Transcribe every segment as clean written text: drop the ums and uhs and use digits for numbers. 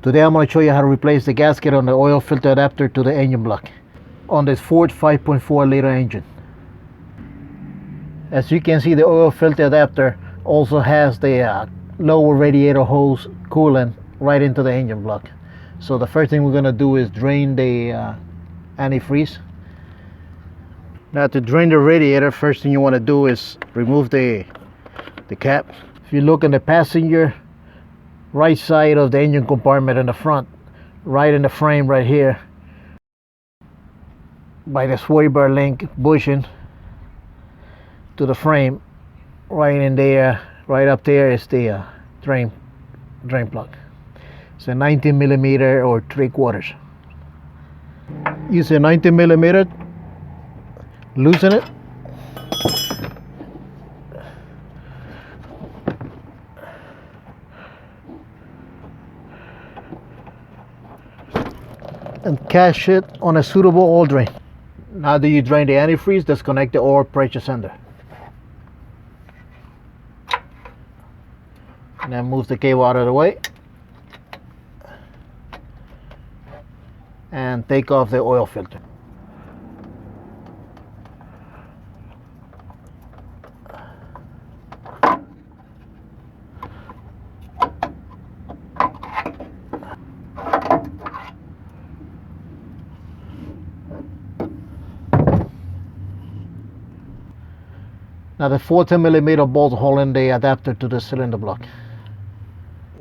Today I'm going to show you how to replace the gasket on the oil filter adapter to the engine block on this Ford 5.4 liter engine. As you can see, the oil filter adapter also has the lower radiator hose coolant right into the engine block. So the first thing we're going to do is drain the antifreeze. Now to drain the radiator, first thing you want to do is remove the cap. If you look in the passenger right side of the engine compartment in the front, right in the frame right here, by the sway bar link bushing to the frame, right in there, right up there is the drain plug. It's a 19 millimeter or 3/4. Use a 19 millimeter, loosen it, and catch it on a suitable oil drain. Now that you drain the antifreeze, disconnect the oil pressure sender. And then move the cable out of the way. And take off the oil filter. Now the 14 millimeter bolt holding the adapter to the cylinder block.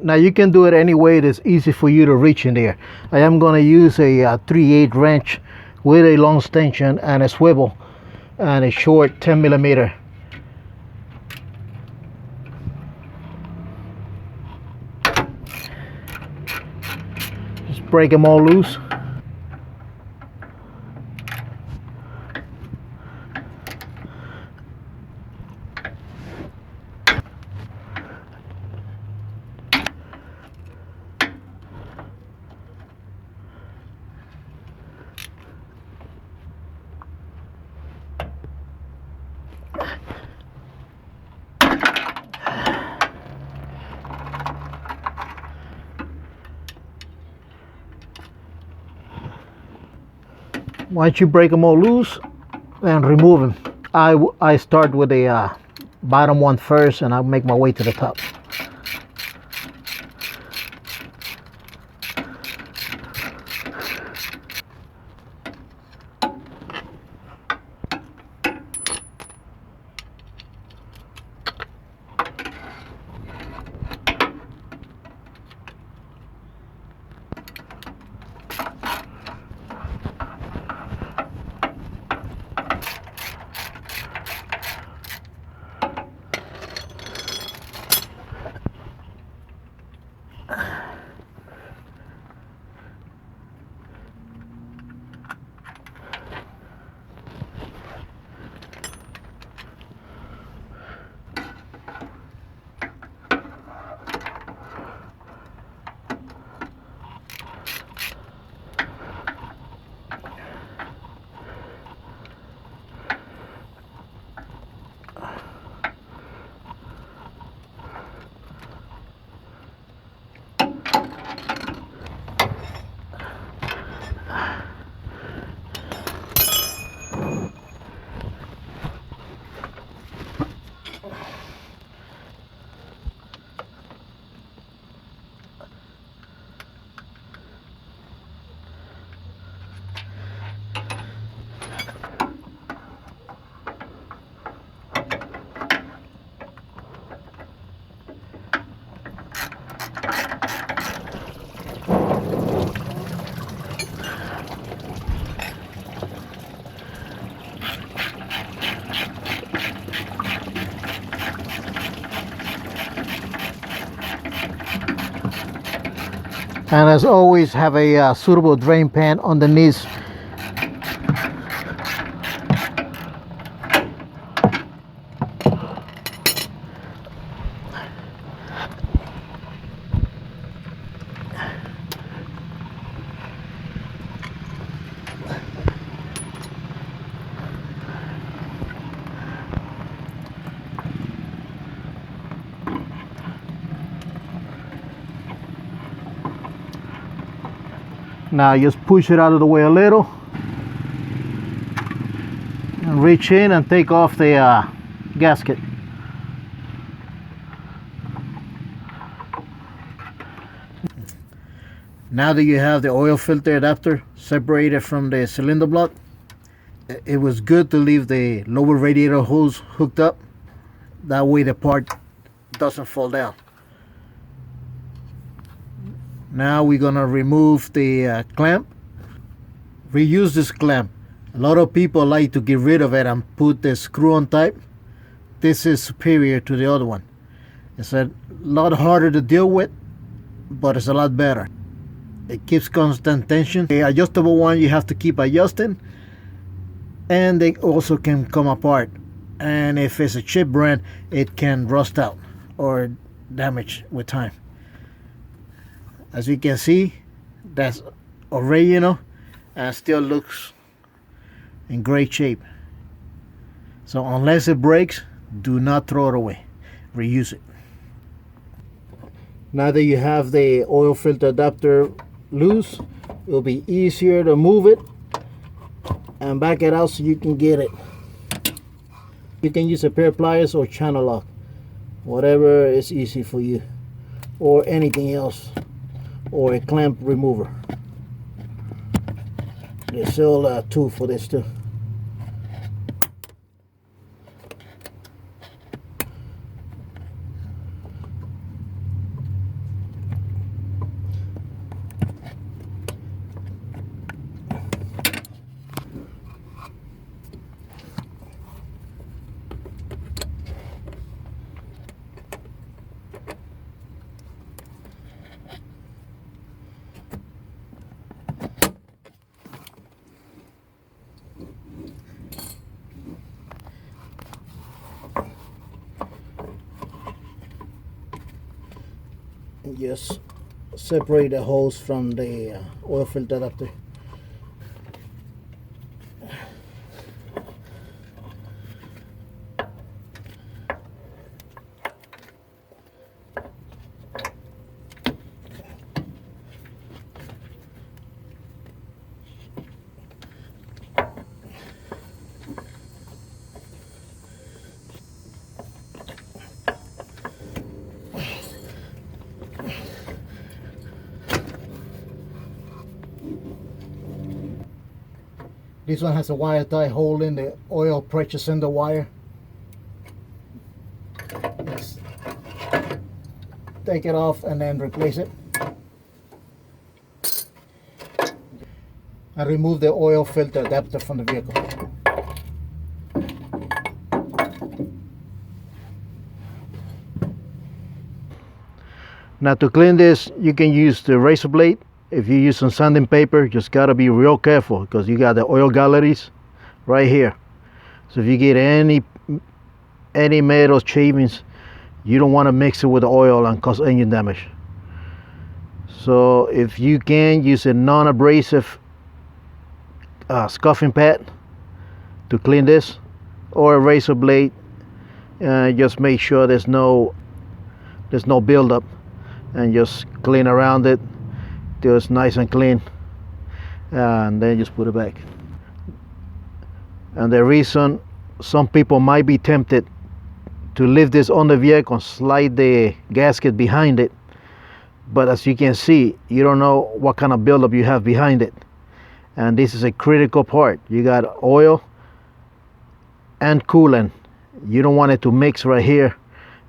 Now you can do it any way that's easy for you to reach in there. I am going to use a 3/8 wrench with a long extension and a swivel and a short 10 millimeter. Just break them all loose. Once you break them all loose, then remove them. I start with the bottom one first, and I'll make my way to the top. And as always, have a suitable drain pan underneath. Now just push it out of the way a little and reach in and take off the gasket. Now that you have the oil filter adapter separated from the cylinder block, it was good to leave the lower radiator hose hooked up. That way the part doesn't fall down. Now we're gonna remove the clamp. Reuse this clamp. A lot of people like to get rid of it and put the screw-on type. This is superior to the other one. It's a lot harder to deal with, but it's a lot better. It keeps constant tension. The adjustable one you have to keep adjusting, and they also can come apart. And if it's a cheap brand, it can rust out or damage with time. As you can see, that's original and still looks in great shape. So unless it breaks, do not throw it away. Reuse it. Now that you have the oil filter adapter loose, it'll be easier to move it and back it out so you can get it. You can use a pair of pliers or channel lock, whatever is easy for you, or anything else, or a clamp remover. There's still a tool for this too. Just separate the hose from the oil filter adapter. This one has a wire tie holding the oil pressure sender wire. Let's take it off and then replace it. And remove the oil filter adapter from the vehicle. Now to clean this, you can use the razor blade. If you use some sanding paper, just gotta be real careful because you got the oil galleries right here. So if you get any metal shavings, you don't want to mix it with the oil and cause engine damage. So if you can, use a non-abrasive scuffing pad to clean this, or a razor blade. Just make sure there's no buildup, and just clean around it till it's nice and clean, and then just put it back. And the reason some people might be tempted to leave this on the vehicle and slide the gasket behind it, but as you can see, you don't know what kind of buildup you have behind it, and this is a critical part. You got oil and coolant. You don't want it to mix right here,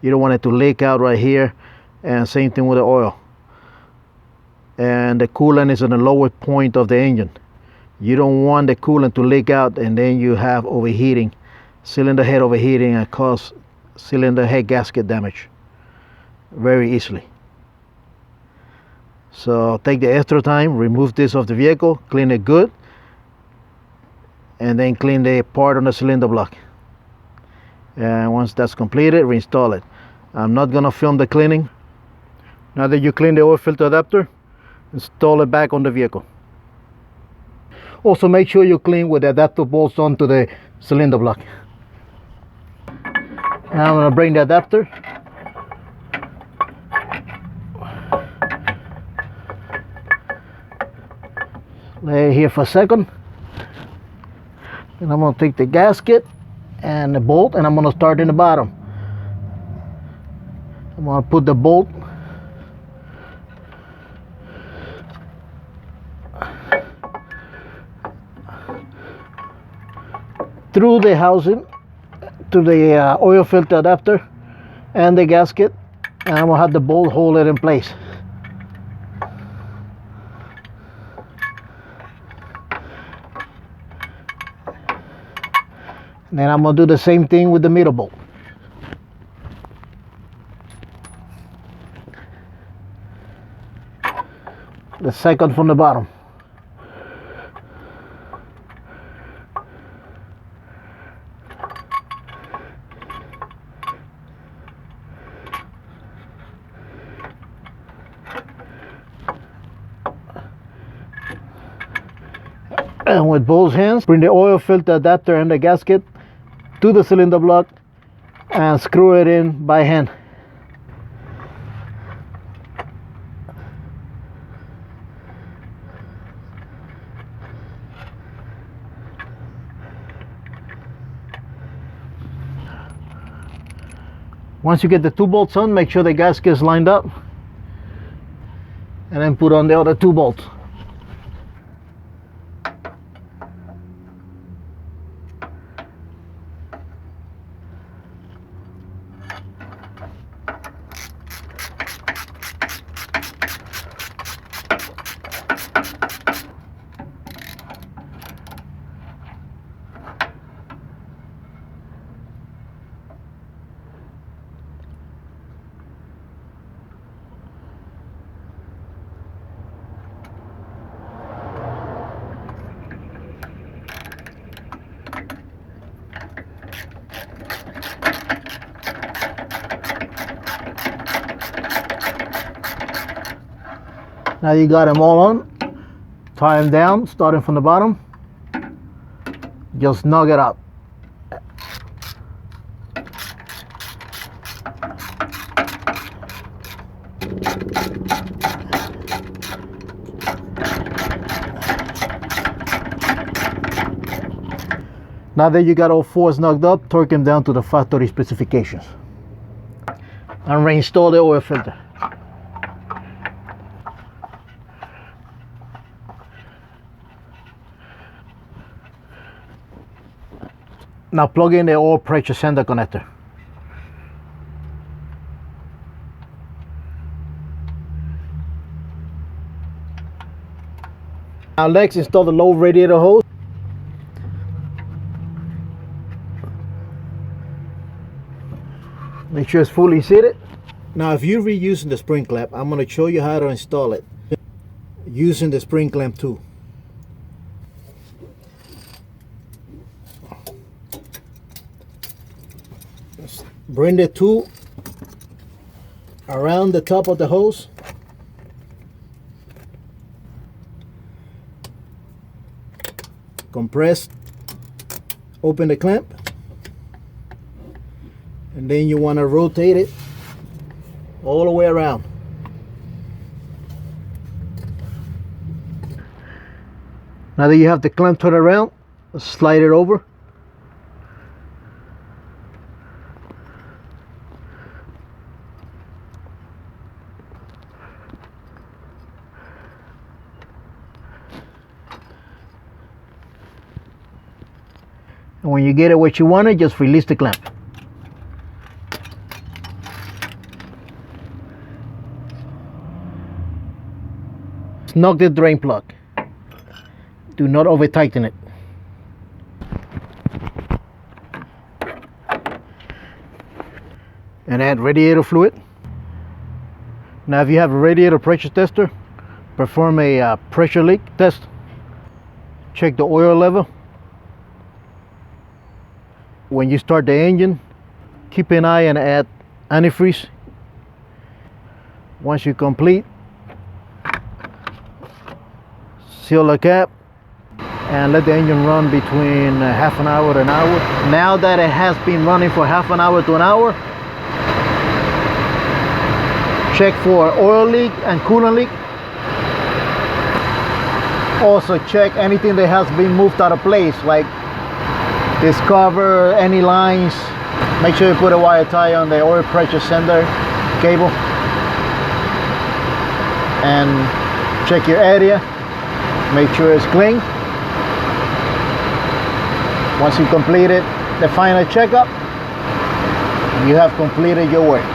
you don't want it to leak out right here, and same thing with the oil. And the coolant is on the lower point of the engine. You don't want the coolant to leak out and then you have overheating, cylinder head overheating, and cause cylinder head gasket damage very easily. So take the extra time, remove this off the vehicle, clean it good, and then clean the part on the cylinder block. And once that's completed, reinstall it. I'm not gonna film the cleaning. Now that you clean the oil filter adapter, install it back on the vehicle. Also make sure you clean with the adapter bolts onto the cylinder block. Now I'm going to bring the adapter. Lay it here for a second. And I'm going to take the gasket and the bolt, and I'm going to start in the bottom. I'm going to put the bolt through the housing, to the oil filter adapter and the gasket, and I'm going to have the bolt hold it in place. And then I'm going to do the same thing with the middle bolt. The second from the bottom. And with both hands, bring the oil filter adapter and the gasket to the cylinder block and screw it in by hand. Once you get the two bolts on, make sure the gasket is lined up, and then put on the other two bolts. Now you got them all on, tie them down, starting from the bottom. Just snug it up. Now that you got all four snugged up, torque them down to the factory specifications. And reinstall the oil filter. Now plug in the oil pressure sender connector. Now next, install the low radiator hose. Make sure it's fully seated. Now if you're reusing the spring clamp, I'm going to show you how to install it using the spring clamp too. Bring the tool around the top of the hose. Compress, open the clamp, and then you want to rotate it all the way around. Now that you have the clamp turned around, slide it over. And when you get it what you wanted, just release the clamp. Snug the drain plug. Do not over tighten it. And add radiator fluid. Now if you have a radiator pressure tester, perform a pressure leak test. Check the oil level. When you start the engine, keep an eye and add antifreeze. Once you complete, seal the cap and let the engine run between half an hour to an hour. Now that it has been running for half an hour to an hour, check for oil leak and coolant leak, Also check anything that has been moved out of place, like this cover, any lines. Make sure you put a wire tie on the oil pressure sender cable. And check your area. Make sure it's clean. Once you completed the final checkup, you have completed your work.